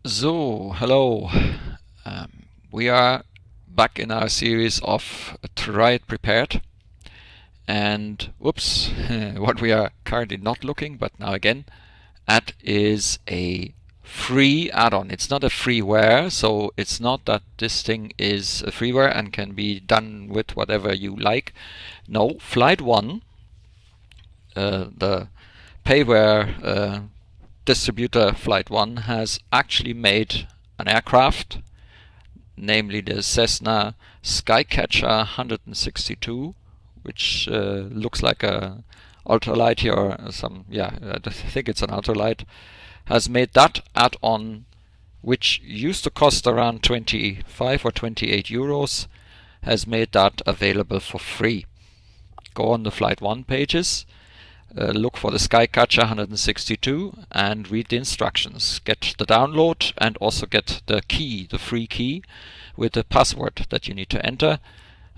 So, hello. We are back in our series of Try It Prepared. And whoops, what we are currently not looking, but now again, at is a free add-on. It's not a freeware, so it's not that this thing is a freeware and can be done with whatever you like. No, Flight 1, the payware distributor Flight 1, has actually made an aircraft, namely the Cessna SkyCatcher 162, which looks like a ultralight here, or some, I think it's an ultralight, has made that add-on, which used to cost around 25 or 28 euros, has made that available for free. Go on the Flight 1 pages, look for the SkyCatcher 162 and read the instructions. Get the download and also get the key, the free key, with the password that you need to enter.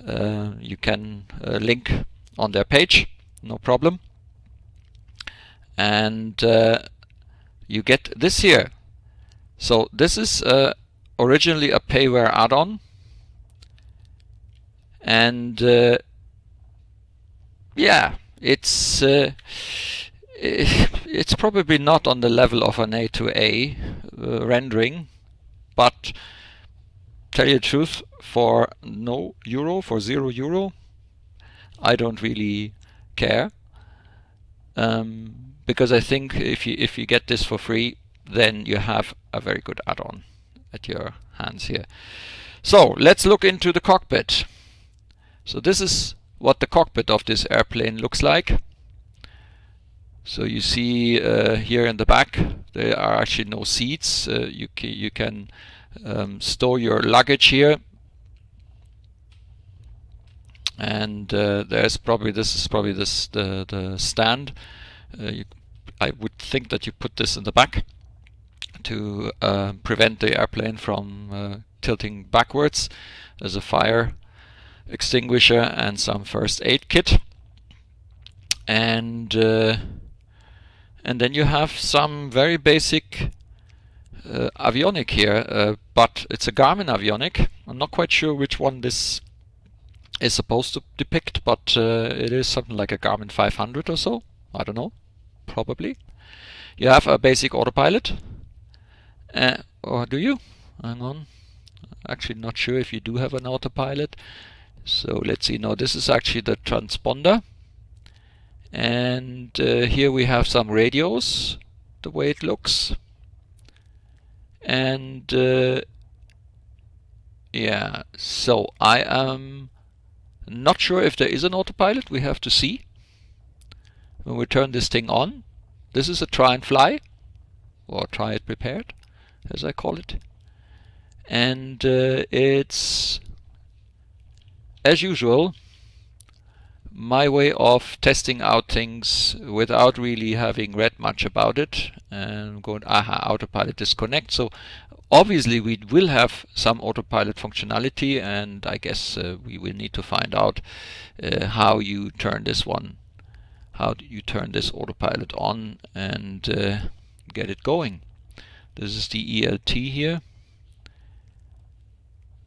You can link on their page, no problem. And you get this here. So this is originally a payware add-on, and it's probably not on the level of an A2A rendering, but tell you the truth, for €0, I don't really care, because I think if you get this for free, then you have a very good add-on at your hands here. So let's look into the cockpit. So this is what the cockpit of this airplane looks like. So you see here in the back there are actually no seats. You can store your luggage here, and this is probably the stand. I would think that you put this in the back to prevent the airplane from tilting backwards. There's a fire extinguisher and some first aid kit, and then you have some very basic avionic here, but it's a Garmin avionic. I'm not quite sure which one this is supposed to depict, but it is something like a Garmin 500 or so. I don't know, probably. You have a basic autopilot, or do you? Hang on, actually not sure if you do have an autopilot. So let's see. No, this is actually the transponder, and here we have some radios, the way it looks, and yeah. So I am not sure if there is an autopilot. We have to see when we turn this thing on. This is a try and fly, or try it prepared, as I call it, and it's, as usual, my way of testing out things without really having read much about it, and going, autopilot disconnect. So obviously we will have some autopilot functionality, and I guess we will need to find out how you turn this autopilot on and get it going. This is the ELT here.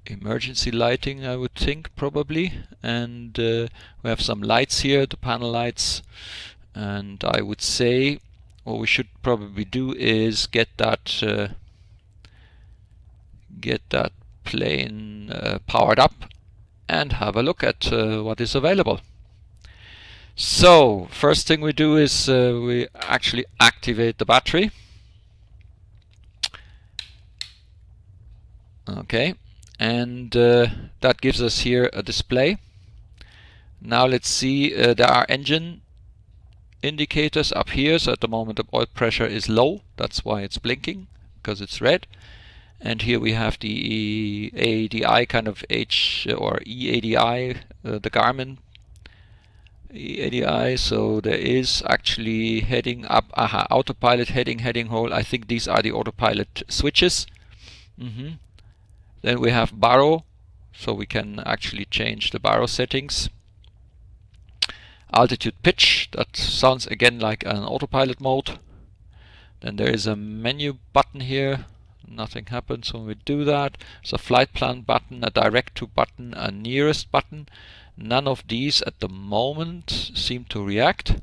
Emergency lighting, I would think, probably, and we have some lights here, the panel lights, and I would say what we should probably do is get that plane powered up and have a look at what is available. So first thing we do is we actually activate the battery. Okay. And that gives us here a display. Now let's see, there are engine indicators up here. So at the moment the oil pressure is low, that's why it's blinking, because it's red. And here we have the ADI, kind of EADI, the Garmin EADI. So there is actually heading up, autopilot, heading hole. I think these are the autopilot switches. Then we have baro, so we can actually change the baro settings. Altitude pitch, that sounds again like an autopilot mode. Then there is a menu button here, Nothing happens when we do that. So flight plan button, a direct to button, a nearest button. None of these at the moment seem to react.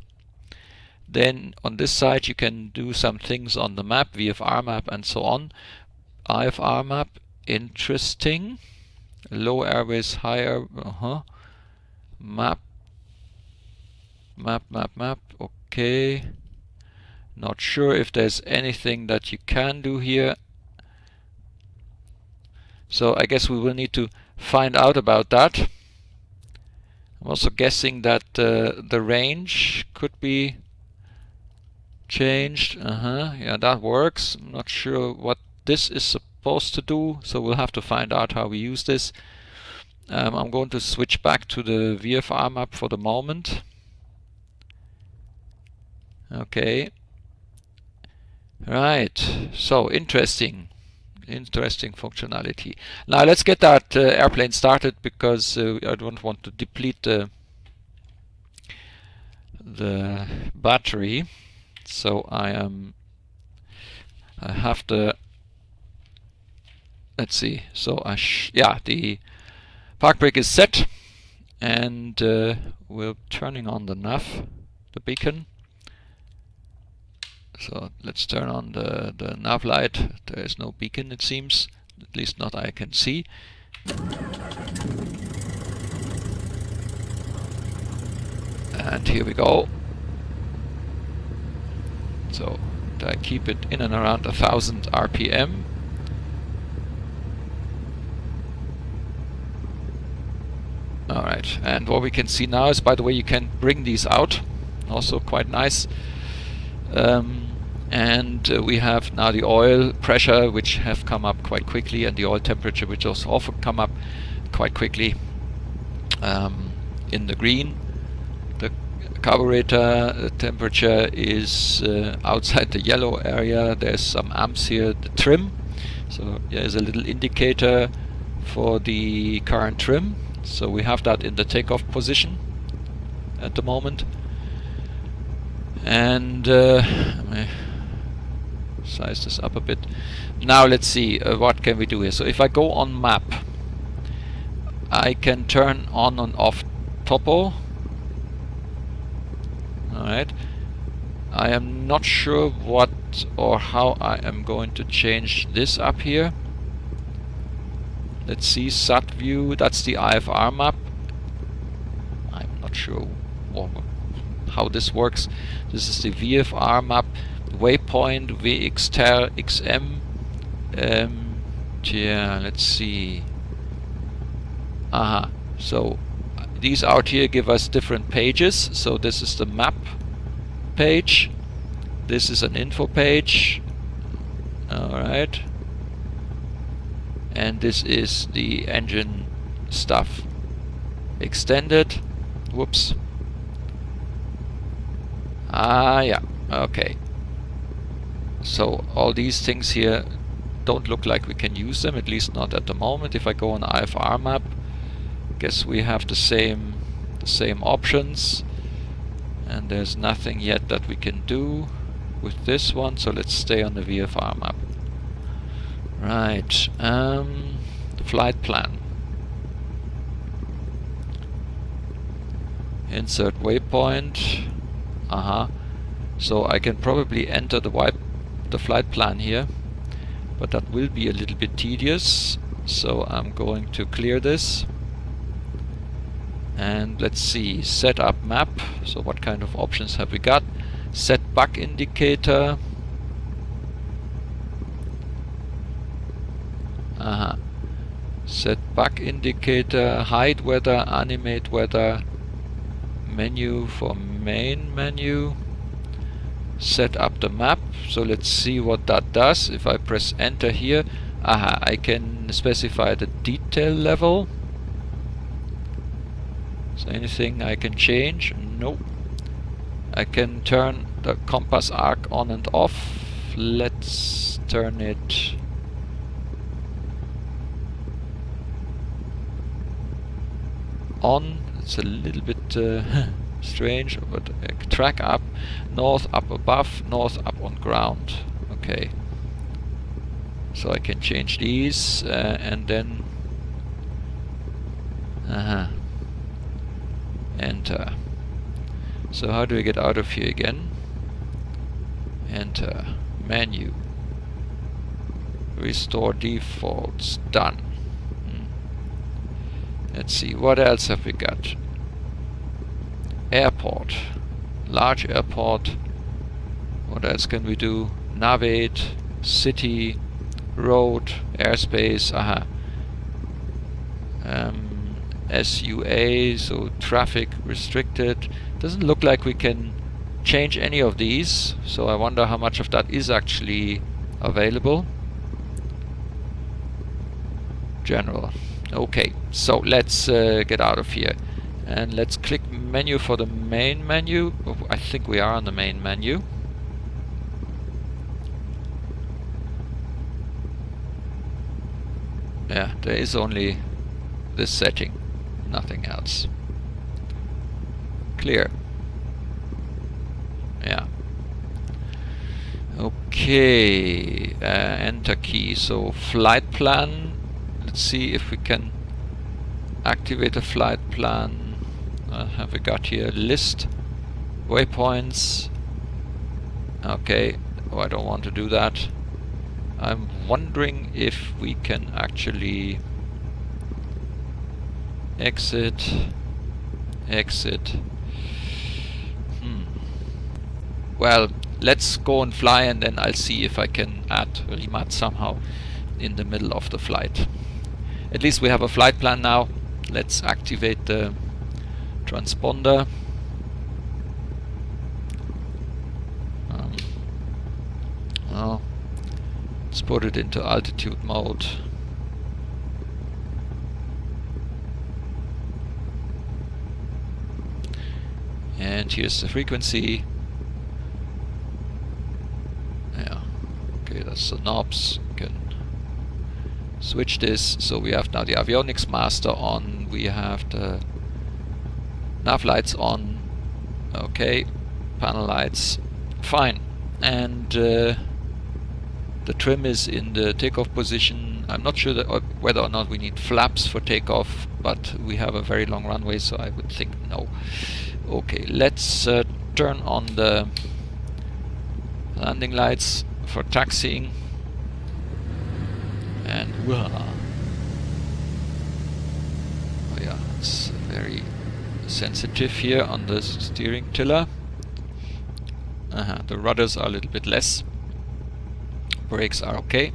Then on this side you can do some things on the map, Vfr map and so on. IFR map, interesting. Low airways, higher, map, okay. Not sure if there's anything that you can do here. So I guess we will need to find out about that. I'm also guessing that the range could be changed. Yeah, that works. I'm not sure what this is supposed to do, so we'll have to find out how we use this. I'm going to switch back to the Vfr map for the moment. Okay. Right, so interesting functionality. Now let's get that airplane started, because I don't want to deplete the battery. So I have the, let's see, so the park brake is set, and we're turning on the nav, the beacon. So let's turn on the nav light. There is no beacon, it seems, at least not I can see. And here we go. So I keep it in and around 1000 RPM. Alright, and what we can see now is, by the way, you can bring these out, also quite nice. And we have now the oil pressure, which have come up quite quickly, and the oil temperature, which also often come up quite quickly in the green. The carburetor temperature is outside the yellow area. There's some amps here, the trim. So there's a little indicator for the current trim. So we have that in the takeoff position at the moment. And let me size this up a bit. Now let's see, what can we do here. So if I go on map, I can turn on and off topo. Alright. I am not sure what or how I am going to change this up here. Let's see, SAT view, that's the IFR map. I'm not sure how this works. This is the Vfr map, waypoint, VXTER, XM. Yeah, let's see. So these out here give us different pages. So this is the map page. This is an info page. Alright. And this is the engine stuff. Extended. Whoops. Yeah. Okay. So all these things here don't look like we can use them, at least not at the moment. If I go on IFR map, guess we have the same options, and there's nothing yet that we can do with this one. So let's stay on the Vfr map. Right. Flight plan. Insert waypoint. So I can probably enter the flight plan here, but that will be a little bit tedious. So I'm going to clear this. And let's see, set up map. So what kind of options have we got? Set bug indicator. Set bug indicator, hide weather, animate weather, menu for main menu, set up the map. So let's see what that does. If I press enter here, I can specify the detail level. So anything I can change? No. I can turn the compass arc on and off. Let's turn it on. It's a little bit strange, but track up, north up above, north up on ground. Okay. So I can change these and then enter. So how do we get out of here again? Enter. Menu. Restore defaults. Done. Let's see, what else have we got? Airport. Large airport. What else can we do? Navigate. City. Road. Airspace. SUA, so traffic restricted. Doesn't look like we can change any of these, so I wonder how much of that is actually available. General. Okay, so let's get out of here and let's click menu for the main menu. I think we are on the main menu. Yeah, there is only this setting, nothing else. Clear. Yeah. Okay, enter key. So flight plan. Let's see if we can activate a flight plan. Have we got here? List waypoints. Okay. Oh, I don't want to do that. I'm wondering if we can actually exit. Well, let's go and fly, and then I'll see if I can add remat somehow in the middle of the flight. At least we have a flight plan now. Let's activate the transponder. Let's put it into altitude mode. And here's the frequency. Yeah. Okay, that's the knobs. You can switch this. So we have now the avionics master on. We have the nav lights on. Okay. Panel lights. Fine. And the trim is in the takeoff position. I'm not sure that whether or not we need flaps for takeoff, but we have a very long runway, so I would think no. Okay, let's turn on the landing lights for taxiing. And oh yeah, it's very sensitive here on the steering tiller. The rudders are a little bit less. Brakes are okay.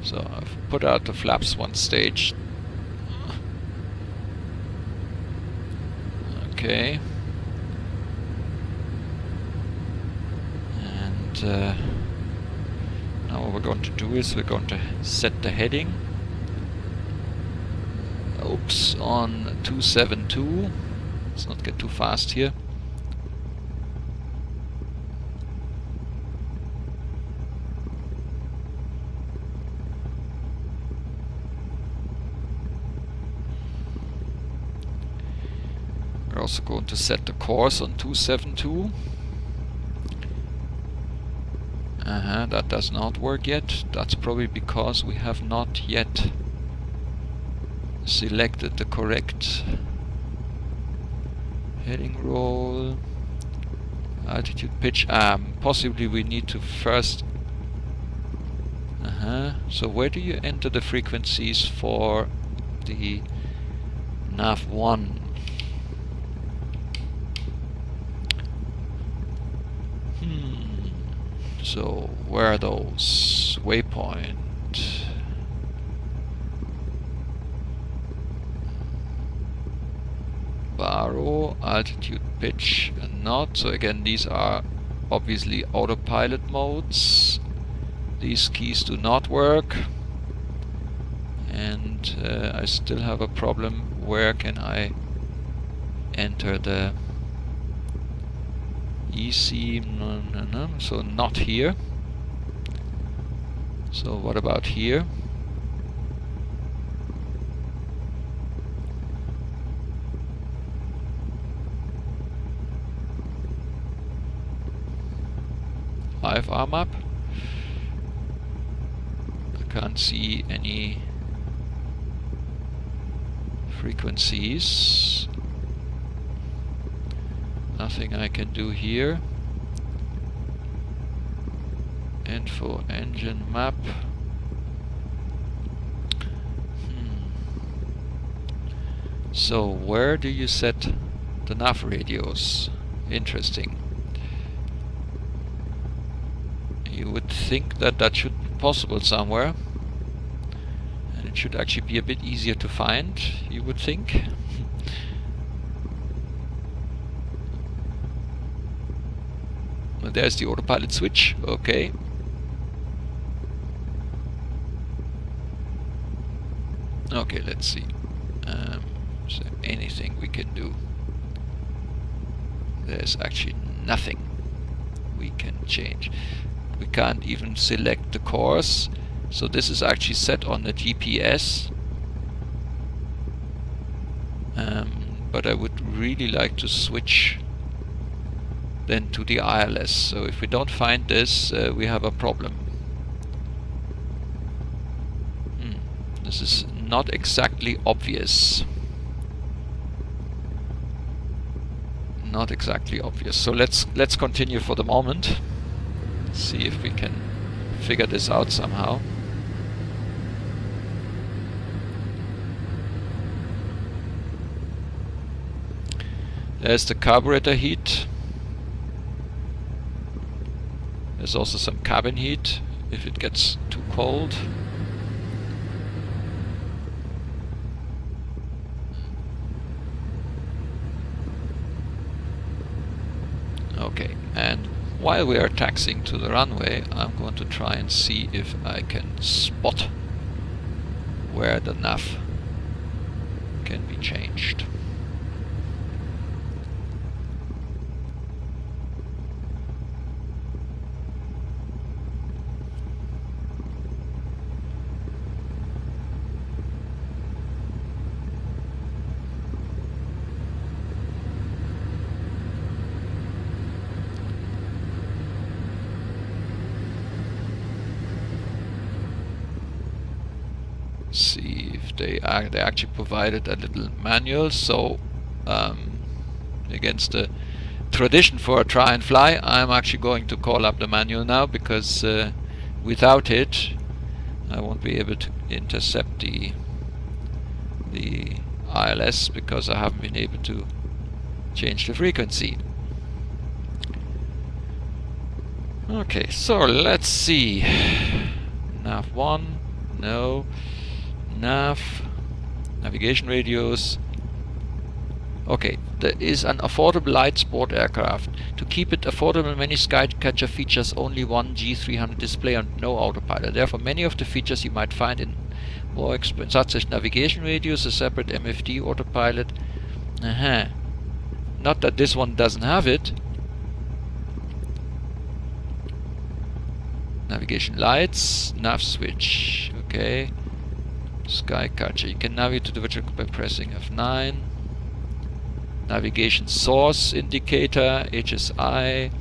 So I've put out the flaps one stage. Okay. And now what we're going to do is we're going to set the heading. Oops, on 272. Let's not get too fast here. We're also going to set the course on 272. That does not work yet. That's probably because we have not yet selected the correct heading roll, altitude, pitch. Possibly we need to first. So where do you enter the frequencies for the nav1? So where are those? Waypoint. Baro, altitude, pitch, and not. So again, these are obviously autopilot modes. These keys do not work, and I still have a problem. Where can I enter the EC? No, so not here. So what about here? Vfr Map. I can't see any frequencies. Nothing I can do here. Info engine map. So where do you set the nav radios? Interesting. You would think that that should be possible somewhere, and it should actually be a bit easier to find, you would think. Well, there's the autopilot switch. Okay. Okay, let's see. Is there anything we can do? There's actually nothing we can change. We can't even select the course, so this is actually set on the GPS. But I would really like to switch then to the ILS. So if we don't find this, we have a problem. This is not exactly obvious. Not exactly obvious. So let's continue for the moment. See if we can figure this out somehow. There's the carburetor heat. There's also some cabin heat if it gets too cold. Okay, and while we are taxiing to the runway, I'm going to try and see if I can spot where the nav can be changed. See if they actually provided a little manual. So against the tradition for a try and fly, I'm actually going to call up the manual now, because without it I won't be able to intercept the ILS, because I haven't been able to change the frequency. Okay, so let's see. Nav 1, no. Navigation radios. Okay, there is an affordable light sport aircraft. To keep it affordable, many SkyCatcher features only one G300 display and no autopilot. Therefore, many of the features you might find in more expensive, such as navigation radios, a separate MFD autopilot. Not that this one doesn't have it. Navigation lights, nav switch. Okay. SkyCatcher. You can navigate to the virtual by pressing F9. Navigation source indicator, HSI.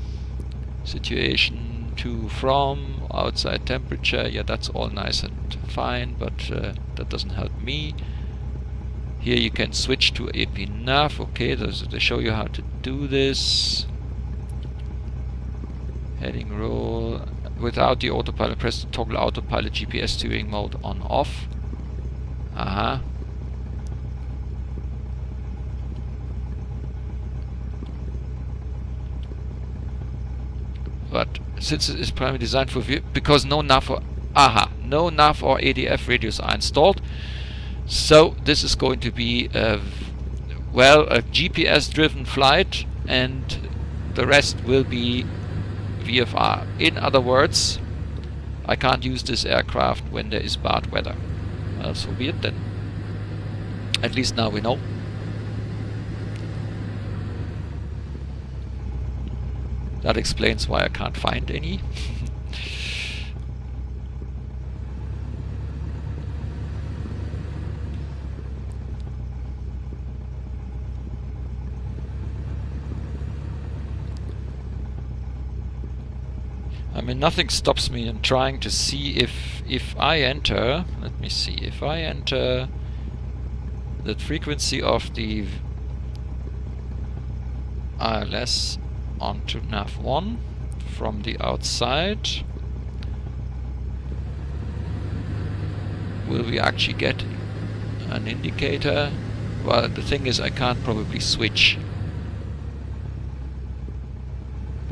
Situation to from, outside temperature. Yeah, that's all nice and fine, but that doesn't help me. Here you can switch to AP nav. Okay, they show you how to do this. Heading roll. Without the autopilot, press the toggle autopilot GPS steering mode on off. But since it is primarily designed for because no nav or ADF radios are installed, so this is going to be a GPS driven flight, and the rest will be VFR. In other words, I can't use this aircraft when there is bad weather. Well, so be it then. At least now we know. That explains why I can't find any. I mean, nothing stops me in trying to see if I enter, let me see, if I enter the frequency of the ILS onto nav1 from the outside, will we actually get an indicator? Well, the thing is, I can't probably switch.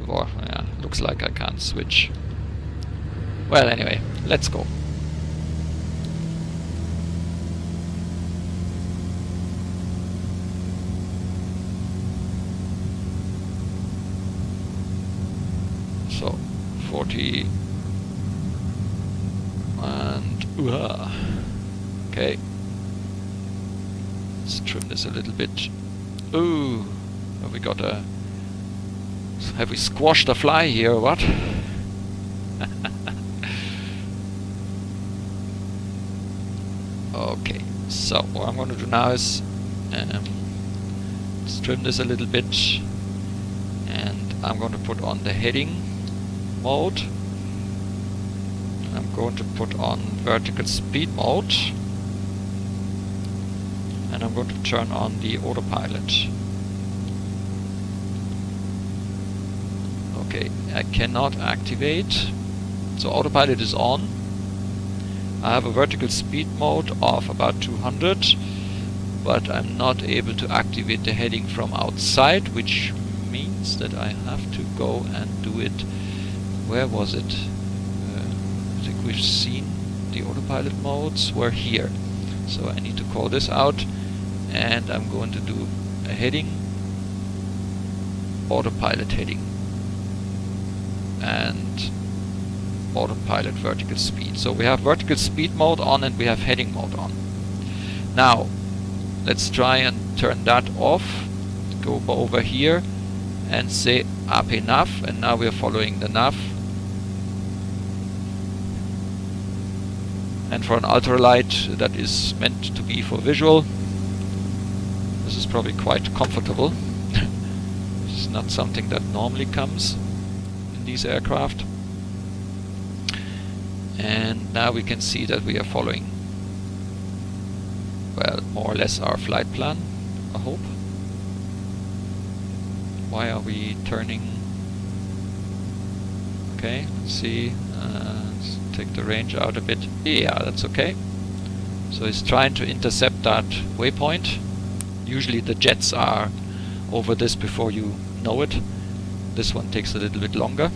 Or, yeah, looks like I can't switch. Well, anyway, let's go. So, 40 and okay. Let's trim this a little bit. Ooh, have we got a... Have we squashed a fly here or what? Okay, so what I'm going to do now is let's trim this a little bit, and I'm going to put on the heading mode. I'm going to put on vertical speed mode, and I'm going to turn on the autopilot. Okay, I cannot activate, so autopilot is on. I have a vertical speed mode of about 200, but I'm not able to activate the heading from outside, which means that I have to go and do it. Where was it? I think we've seen the autopilot modes were here. So I need to call this out, and I'm going to do a heading, autopilot heading, and autopilot vertical speed. So we have vertical speed mode on and we have heading mode on. Now let's try and turn that off. Go over here and say AP nav, and now we are following the nav. And for an ultralight that is meant to be for visual, this is probably quite comfortable. This is not something that normally comes in these aircraft. And now we can see that we are following, well, more or less our flight plan, I hope. Why are we turning? Okay, let's see. Let's take the range out a bit. Yeah, that's okay. So it's trying to intercept that waypoint. Usually the jets are over this before you know it. This one takes a little bit longer.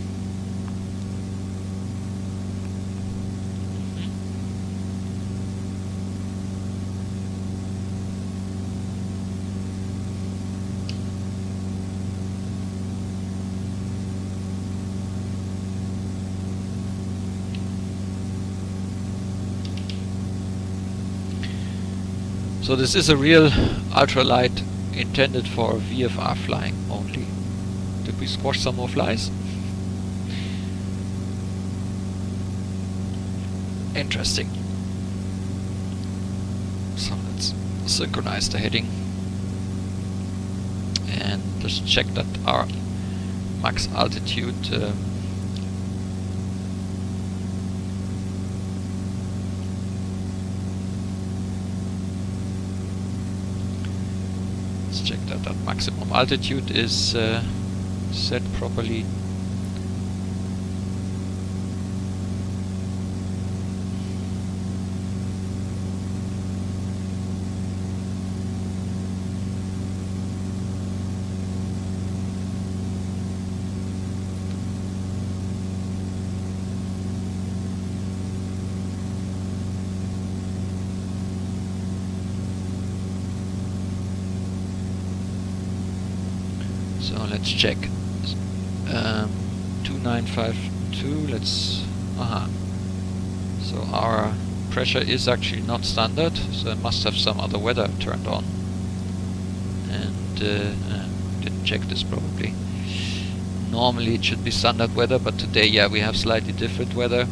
So this is a real ultralight intended for VFR flying only. Did we squash some more flies? Interesting. So let's synchronize the heading and just check that our max altitude check that maximum altitude is set properly. So let's check. 2952, let's... Aha. So our pressure is actually not standard, so I must have some other weather turned on. And didn't check this probably. Normally it should be standard weather, but today, yeah, we have slightly different weather.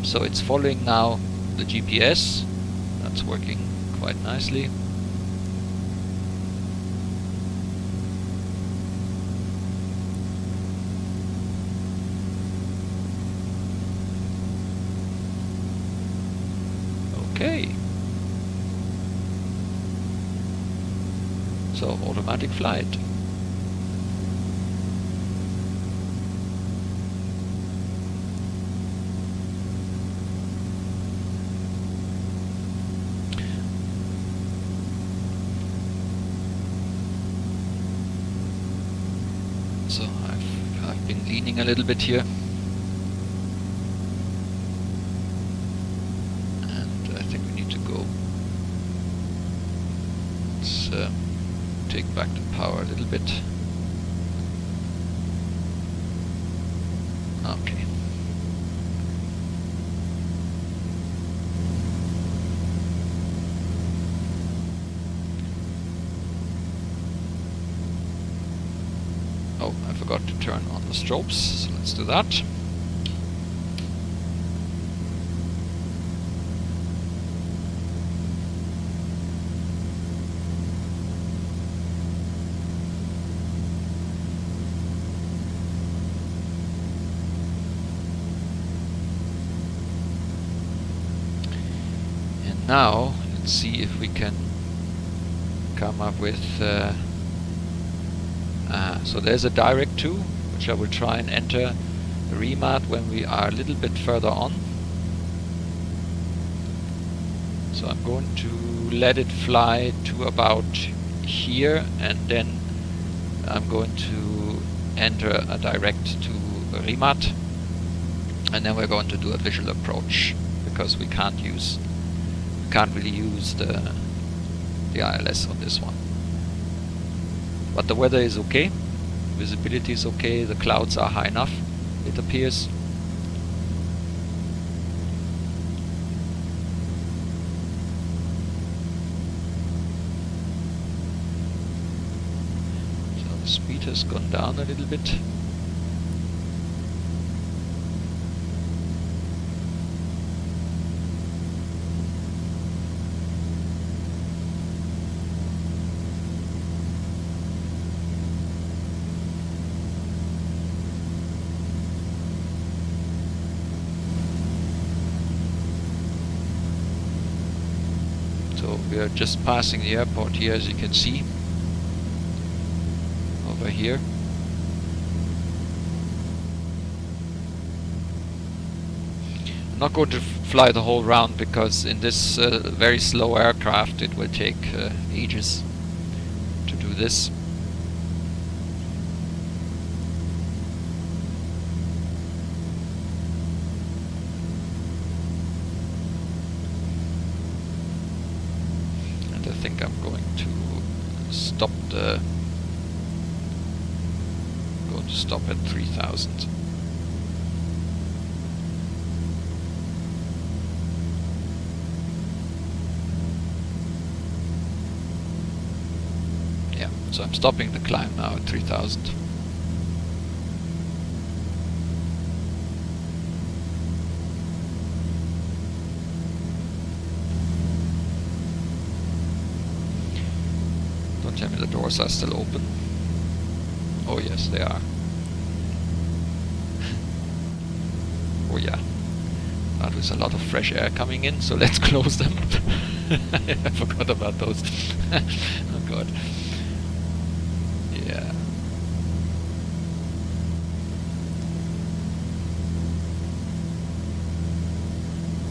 So it's following now the GPS. That's working quite nicely. Okay. So automatic flight. So I've been leaning a little bit here. Take back the power a little bit. Okay. Oh, I forgot to turn on the strobes, so let's do that. Now, let's see if we can come up with... so there's a direct to, which I will try and enter the remat when we are a little bit further on. So I'm going to let it fly to about here, and then I'm going to enter a direct to remat, and then we're going to do a visual approach, because we can't really use the ILS on this one. But the weather is okay, visibility is okay, the clouds are high enough, it appears. So the speed has gone down a little bit. We are just passing the airport here, as you can see, over here. I'm not going to fly the whole round, because in this very slow aircraft it will take ages to do this. I think I'm going to stop at 3000. Yeah, so I'm stopping the climb now at 3000. Tell me the doors are still open. Oh yes, they are. Oh yeah. That was a lot of fresh air coming in, so let's close them. I forgot about those. Oh god. Yeah.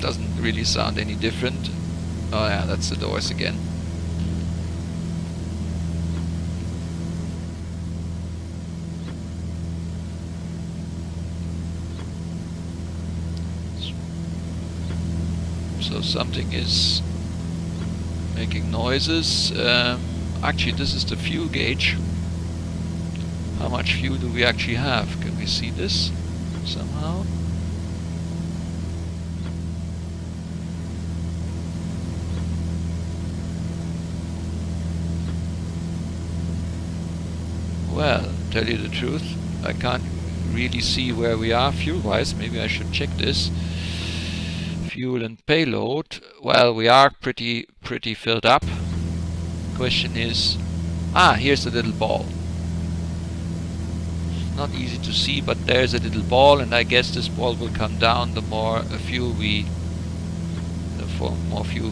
Doesn't really sound any different. Oh yeah, that's the doors again. So something is making noises. Actually, this is the fuel gauge. How much fuel do we actually have? Can we see this somehow? Well, tell you the truth, I can't really see where we are fuel-wise. Maybe I should check this. Fuel and payload. Well, we are pretty filled up. Question is, here's the little ball. Not easy to see, but there's a little ball, and I guess this ball will come down the more fuel we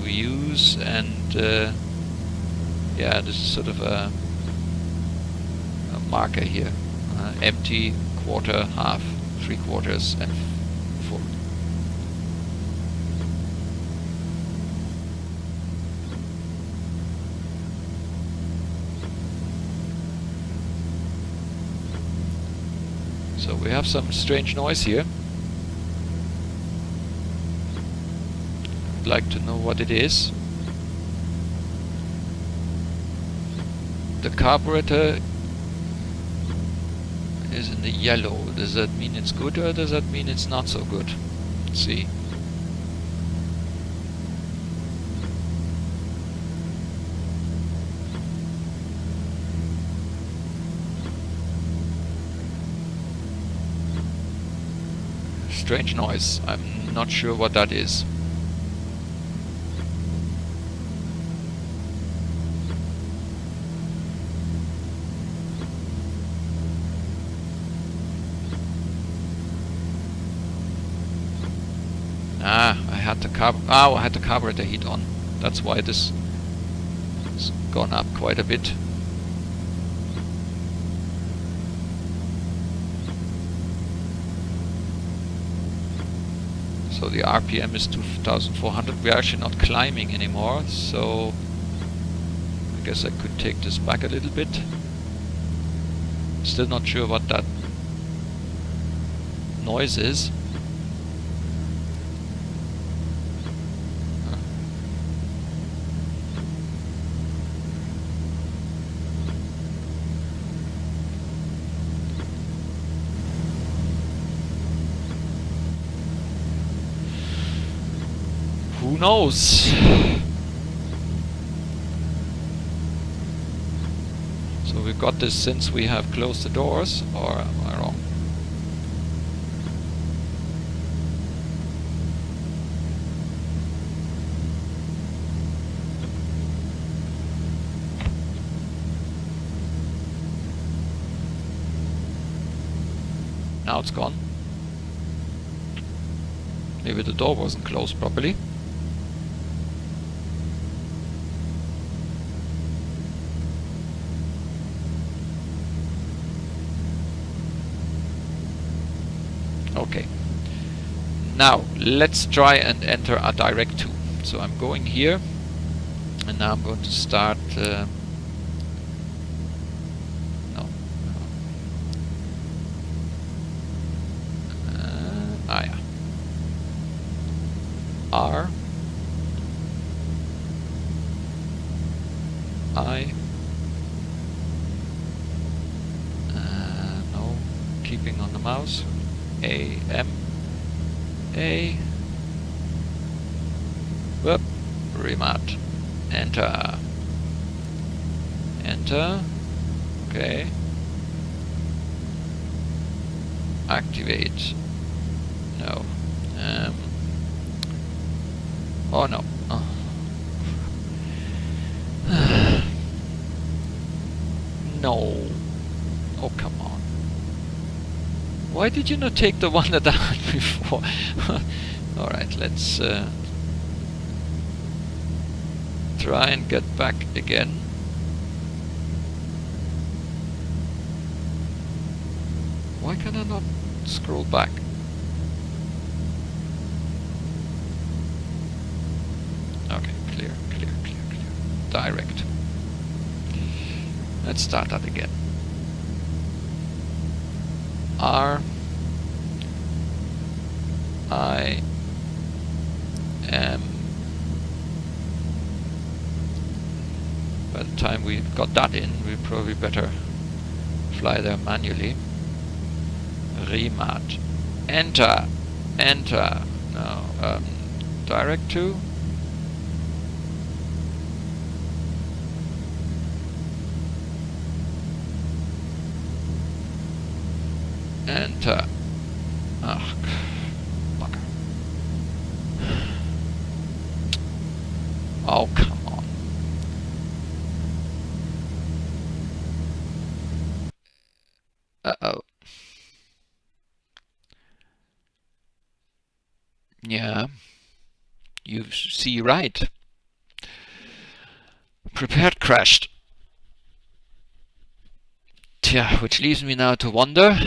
use, and yeah, this is sort of a marker here. Empty, quarter, half, 3/4, and full. So we have some strange noise here. I'd like to know what it is. The carburetor is in the yellow. Does that mean it's good, or does that mean it's not so good? Let's see. Strange noise. I'm not sure what that is. I had the carburetor heat on. That's why this has gone up quite a bit. So the RPM is 2,400. We're actually not climbing anymore, so I guess I could take this back a little bit. Still not sure what that noise is. Who knows? So we've got this since we have closed the doors, or am I wrong? Now it's gone. Maybe the door wasn't closed properly. Okay, now let's try and enter a direct to. So I'm going here, and now I'm going to start. No. Yeah. R I. No, keeping on the mouse. A M A. Whoop. Remat. Enter. Enter. Okay. Activate. No. Oh no. Oh. No. Oh, come on. Why did you not take the one that I had before? Alright, let's try and get back again. Why can I not scroll back? Okay, clear. Direct. Let's start that again. R I M. By the time we've got that in, we probably better fly there manually. Remat. Enter. Enter. No. Direct to. Enter. Ach, bugger. Oh, come on. Uh-oh. Yeah, you see right. Prepared crashed. Tja, which leaves me now to wonder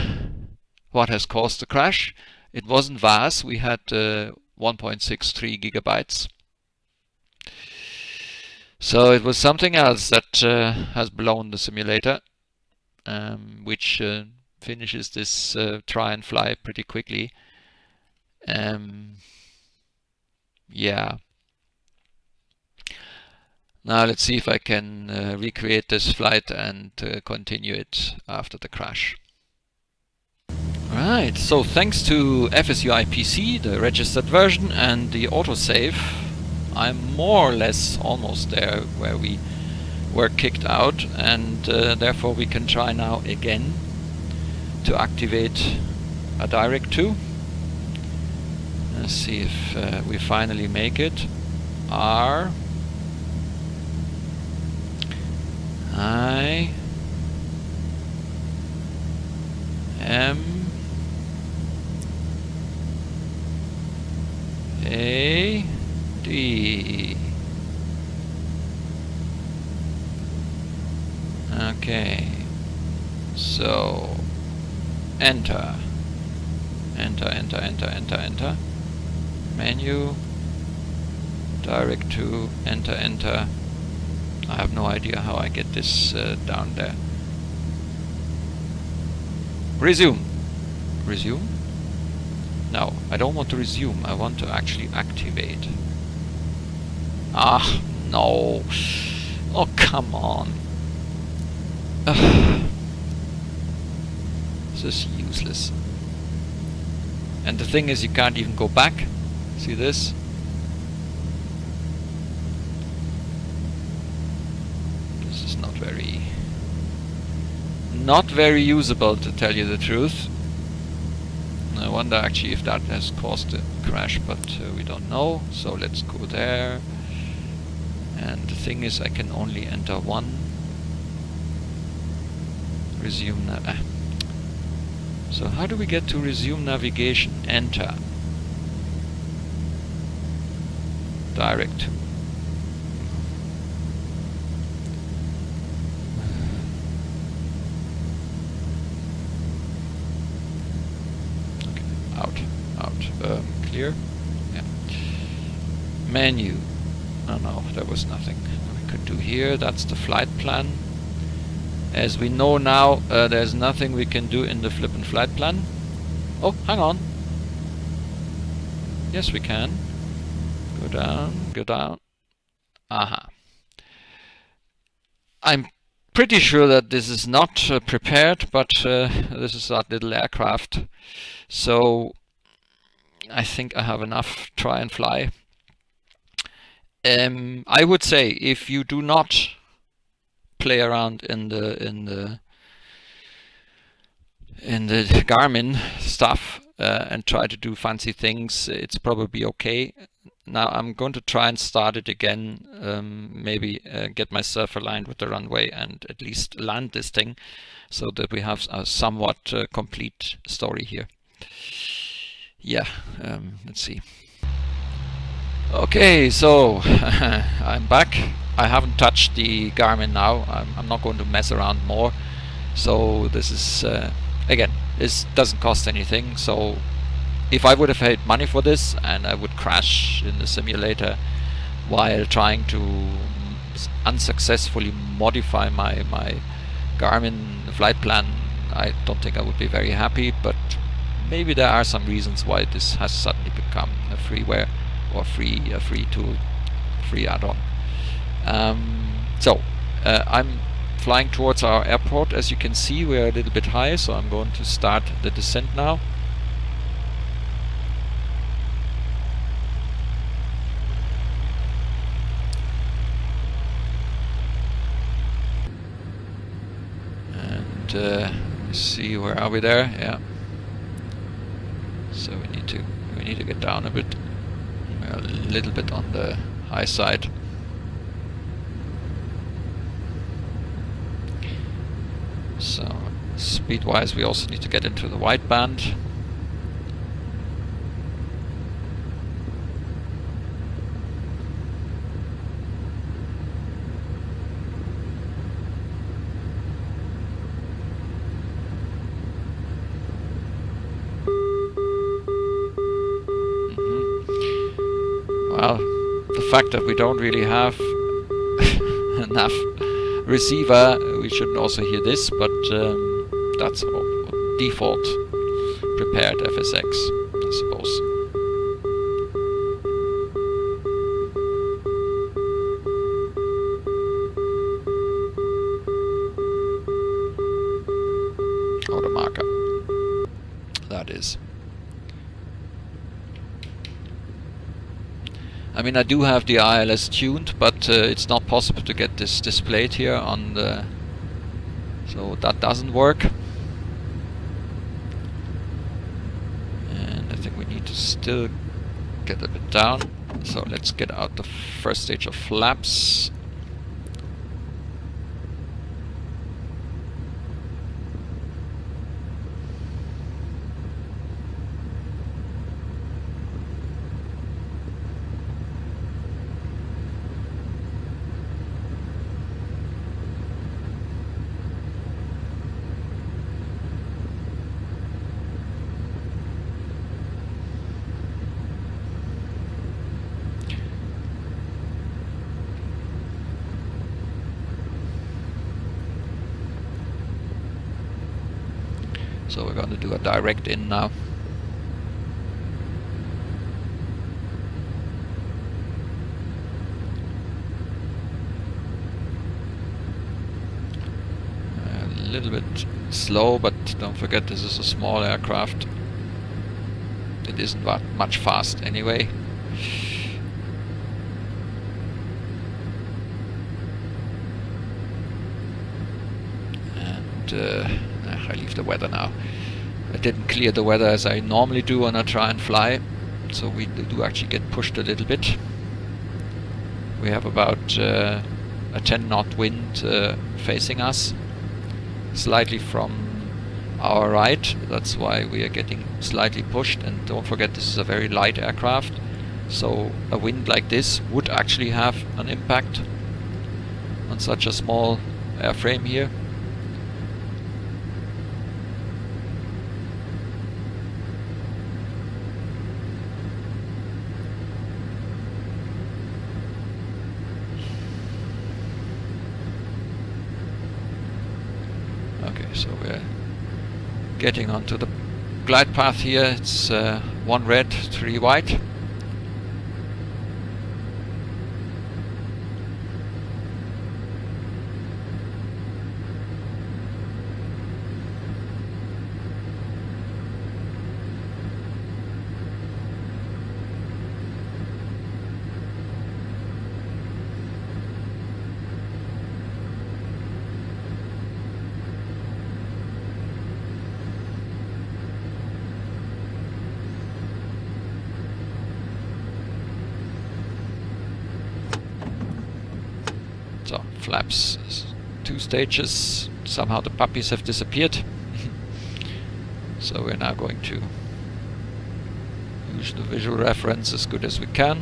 what has caused the crash. It wasn't VAS, we had 1.63 gigabytes. So it was something else that has blown the simulator, which finishes this try and fly pretty quickly. Yeah. Now let's see if I can recreate this flight and continue it after the crash. Right, so thanks to FSUI PC, the registered version, and the autosave, I'm more or less almost there where we were kicked out, and therefore we can try now again to activate a Direct 2. Let's see if we finally make it. R I M A D. Okay, so enter, enter, menu, Direct 2, enter. I have no idea how I get this down there. Resume. No, I don't want to resume, I want to actually activate. Ah, no. Oh, come on. This is useless. And the thing is, you can't even go back. See this? This is not very usable, to tell you the truth. I wonder actually if that has caused the crash, but we don't know. So let's go there. And the thing is, I can only enter one. Resume nav. So how do we get to resume navigation? Enter. Direct 2. Out. Clear. Yeah. Menu. Oh no, there was nothing we could do here. That's the flight plan. As we know now, there's nothing we can do in the flippin' flight plan. Oh, hang on. Yes, we can. Go down. Aha. I'm pretty sure that this is not prepared, but this is that little aircraft. So I think I have enough try and fly. I would say if you do not play around in the Garmin stuff and try to do fancy things, it's probably okay. Now I'm going to try and start it again, maybe get myself aligned with the runway and at least land this thing so that we have a somewhat complete story here. Yeah, let's see. Okay, so I'm back. I haven't touched the Garmin now. I'm not going to mess around more. So this is, again, this doesn't cost anything. So if I would have paid money for this and I would crash in the simulator while trying to unsuccessfully modify my Garmin flight plan, I don't think I would be very happy, but maybe there are some reasons why this has suddenly become a freeware or free tool, free add-on. So I'm flying towards our airport. As you can see, we're a little bit high, so I'm going to start the descent now. And see, where are we there? Yeah. need to get down a bit. A little bit on the high side. So speed-wise we also need to get into the white band. Well, the fact that we don't really have enough receiver, we shouldn't also hear this, but that's default prepared FSX, I suppose. Auto marker, that is. I mean, I do have the ILS tuned, but it's not possible to get this displayed here on the... So that doesn't work. And I think we need to still get a bit down. So let's get out the first stage of flaps. So we're going to do a direct in now. A little bit slow, but don't forget this is a small aircraft. It isn't that much fast anyway. And I leave the weather now. I didn't clear the weather as I normally do when I try and fly, so we do actually get pushed a little bit. We have about a 10 knot wind facing us, slightly from our right. That's why we are getting slightly pushed. And don't forget, this is a very light aircraft, so a wind like this would actually have an impact on such a small airframe here. So we're getting onto the glide path here. It's 1 red, 3 white. So, flaps, 2 stages. Somehow the puppies have disappeared. So we're now going to use the visual reference as good as we can.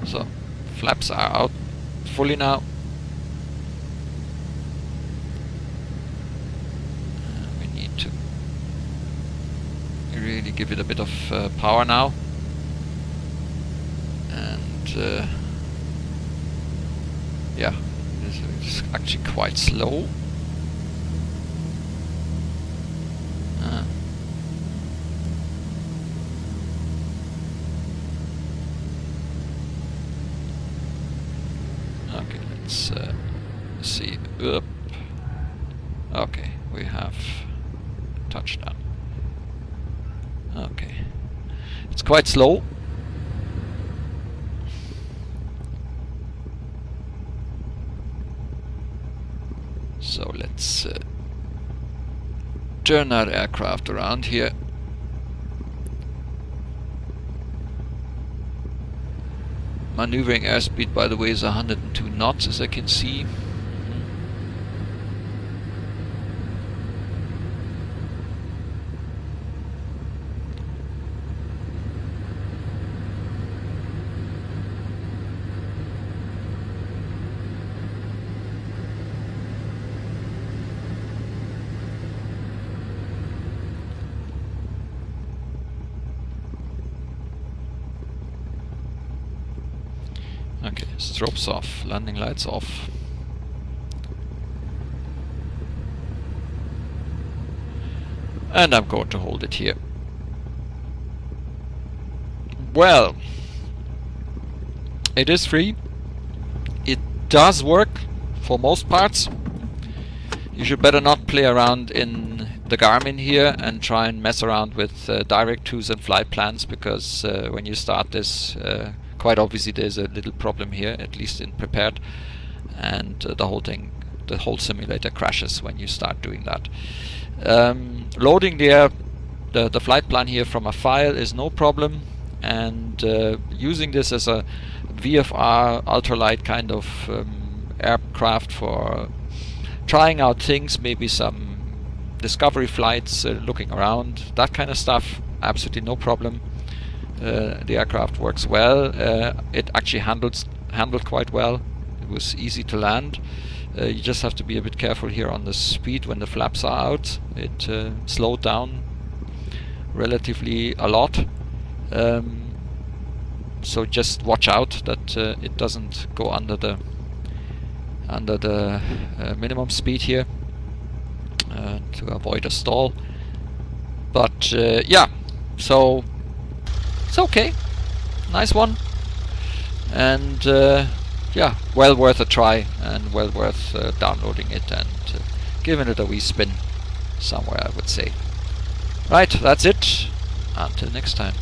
So, flaps are out fully now. We need to really give it a bit of power now. And yeah, it's actually quite slow. Okay, let's see. Oop. Okay, we have touchdown. Okay, it's quite slow. So let's turn our aircraft around here. Maneuvering airspeed, by the way, is 102 knots, as I can see. Okay, strobes off, landing lights off. And I'm going to hold it here. Well, it is free. It does work for most parts. You should better not play around in the Garmin here and try and mess around with direct twos and flight plans, because when you start this, quite obviously there's a little problem here, at least in Prepared, and the whole simulator crashes when you start doing that. Loading the flight plan here from a file is no problem, and using this as a VFR ultralight kind of aircraft for trying out things, maybe some discovery flights, looking around, that kind of stuff, absolutely no problem. The aircraft works well. It actually handled quite well. It was easy to land. You just have to be a bit careful here on the speed when the flaps are out. It slowed down relatively a lot. So just watch out that it doesn't go under the minimum speed here to avoid a stall. But yeah, so it's okay, nice one, and yeah, well worth a try, and well worth downloading it and giving it a wee spin somewhere, I would say. Right, that's it. Until next time.